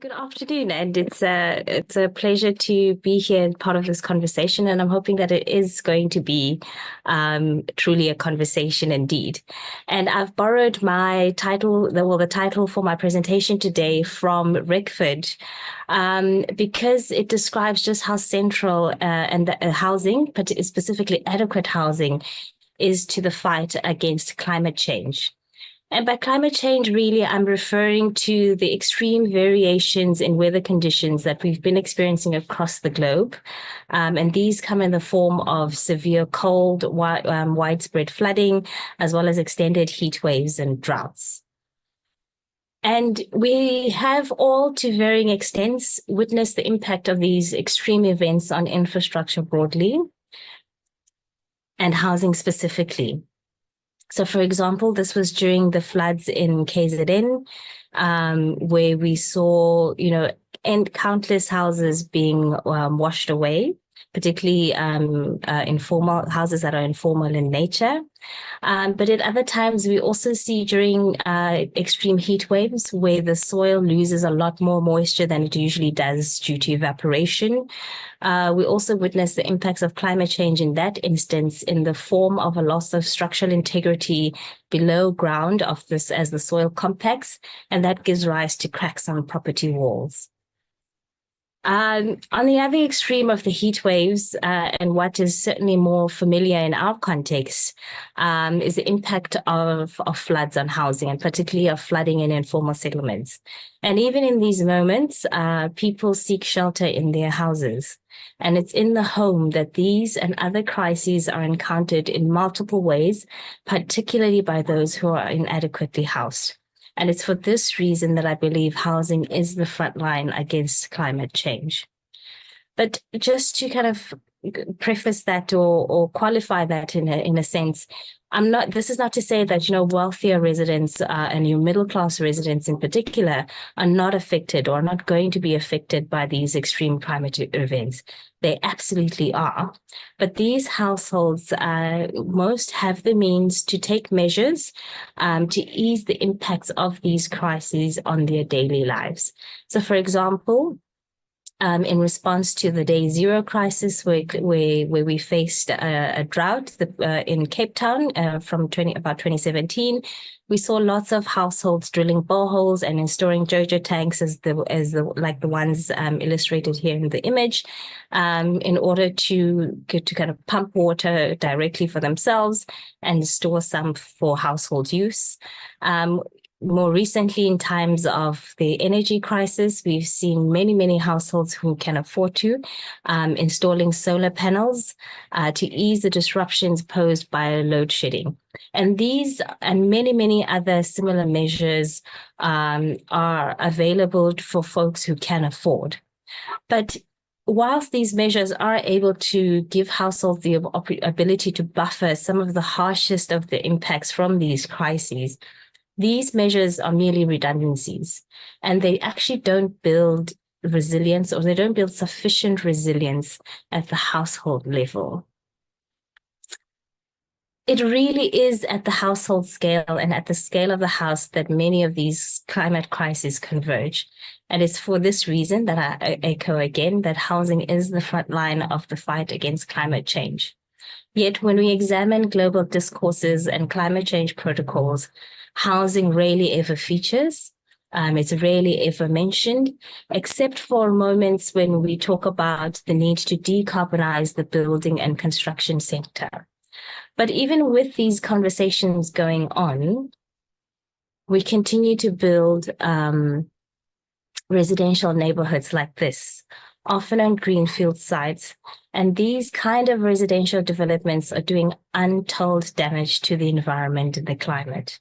Good afternoon, and it's a pleasure to be here and part of this conversation, and I'm hoping that it is going to be truly a conversation indeed. And I've borrowed my title, the title for my presentation today from Rickford, because it describes just how central and housing, but specifically adequate housing, is to the fight against climate change. And by climate change, really, I'm referring to the extreme variations in weather conditions that we've been experiencing across the globe. And these come in the form of severe cold, widespread flooding, as well as extended heat waves and droughts. And we have all, to varying extents, witnessed the impact of these extreme events on infrastructure broadly and housing specifically. So, for example, this was during the floods in KZN, where we saw, and countless houses being washed away, particularly informal houses that are informal in nature. But at other times, we also see during extreme heat waves where the soil loses a lot more moisture than it usually does due to evaporation. We also witness the impacts of climate change in that instance in the form of a loss of structural integrity below ground of this as the soil compacts, and that gives rise to cracks on property walls. On the other extreme of the heat waves, and what is certainly more familiar in our context, is the impact of floods on housing, and particularly of flooding in informal settlements. And even in these moments, people seek shelter in their houses. And it's in the home that these and other crises are encountered in multiple ways, particularly by those who are inadequately housed. And it's for this reason that I believe housing is the front line against climate change. But just to kind of preface that or qualify that in a sense, this is not to say that, wealthier residents and your middle class residents in particular are not affected or not going to be affected by these extreme climate events. They absolutely are. But these households, most have the means to take measures to ease the impacts of these crises on their daily lives. So, for example, in response to the Day Zero crisis, where we faced a drought in Cape Town from about 2017, we saw lots of households drilling boreholes and installing JoJo tanks like the ones illustrated here in the image, in order to kind of pump water directly for themselves and store some for household use. More recently, in times of the energy crisis, we've seen many households who can afford to installing solar panels to ease the disruptions posed by load shedding. And these and many other similar measures are available for folks who can afford. But whilst these measures are able to give households the ability to buffer some of the harshest of the impacts from these crises, these measures are merely redundancies, and they actually don't build resilience, or they don't build sufficient resilience at the household level. It really is at the household scale and at the scale of the house that many of these climate crises converge. And it's for this reason that I echo again that housing is the front line of the fight against climate change. Yet when we examine global discourses and climate change protocols, housing rarely ever features. It's rarely ever mentioned, except for moments when we talk about the need to decarbonize the building and construction sector. But even with these conversations going on, we continue to build residential neighborhoods like this, often on greenfield sites. And these kind of residential developments are doing untold damage to the environment and the climate.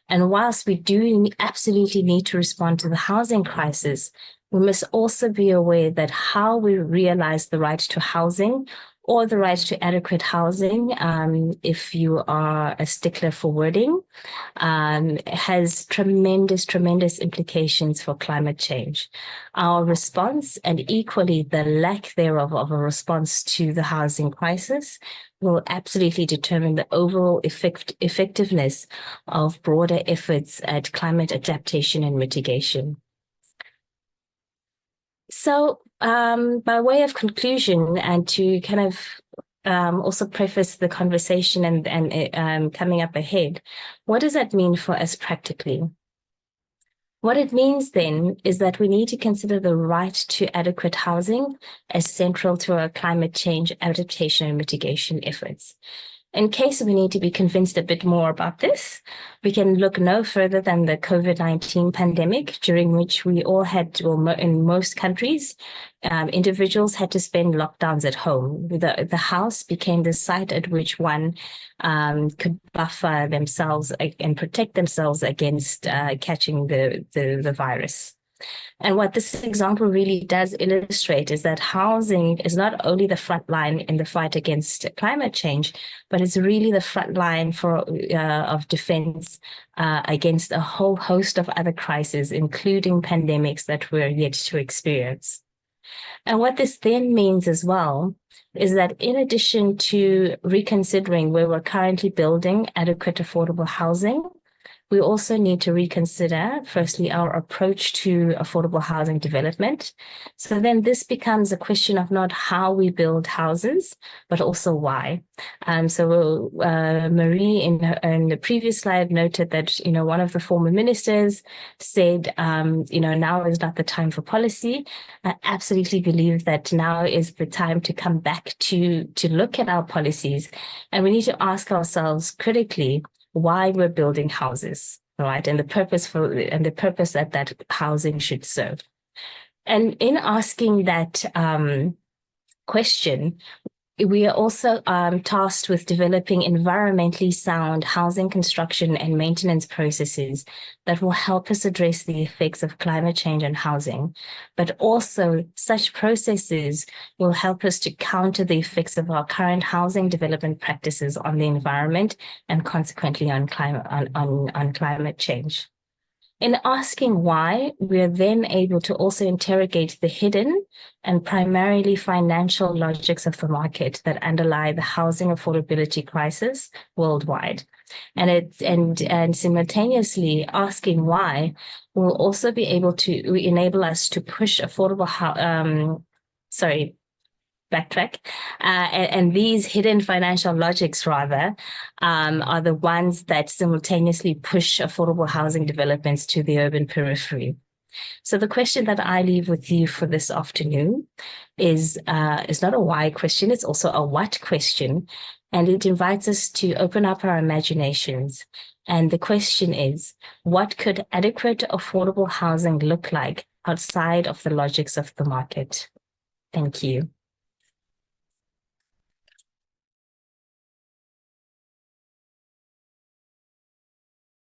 And whilst we do absolutely need to respond to the housing crisis, we must also be aware that how we realize the right to housing or the right to adequate housing, if you are a stickler for wording, has tremendous implications for climate change. Our response, and equally the lack thereof of a response to the housing crisis, will absolutely determine the overall effectiveness of broader efforts at climate adaptation and mitigation. So, by way of conclusion, and to kind of also preface the conversation and coming up ahead, what does that mean for us practically? What it means then is that we need to consider the right to adequate housing as central to our climate change adaptation and mitigation efforts. In case we need to be convinced a bit more about this, we can look no further than the COVID-19 pandemic, during which we all had to, in most countries, individuals had to spend lockdowns at home. The house became the site at which one could buffer themselves and protect themselves against catching the virus. And what this example really does illustrate is that housing is not only the front line in the fight against climate change, but it's really the front line of defense against a whole host of other crises, including pandemics that we're yet to experience. And what this then means as well is that in addition to reconsidering where we're currently building adequate affordable housing, we also need to reconsider, firstly, our approach to affordable housing development. So then this becomes a question of not how we build houses, but also why. So Marie in the previous slide noted that, one of the former ministers said, now is not the time for policy. I absolutely believe that now is the time to come back to look at our policies. And we need to ask ourselves critically, why we're building houses, right? And the purpose that housing should serve. And in asking that question, we are also tasked with developing environmentally sound housing construction and maintenance processes that will help us address the effects of climate change on housing. But also, such processes will help us to counter the effects of our current housing development practices on the environment and consequently on climate change. In asking why, we are then able to also interrogate the hidden and primarily financial logics of the market that underlie the housing affordability crisis worldwide. And simultaneously asking why will also be able to enable us to push backtrack. And these hidden financial logics, rather, are the ones that simultaneously push affordable housing developments to the urban periphery. So the question that I leave with you for this afternoon is not a why question, it's also a what question. And it invites us to open up our imaginations. And the question is, what could adequate affordable housing look like outside of the logics of the market? Thank you.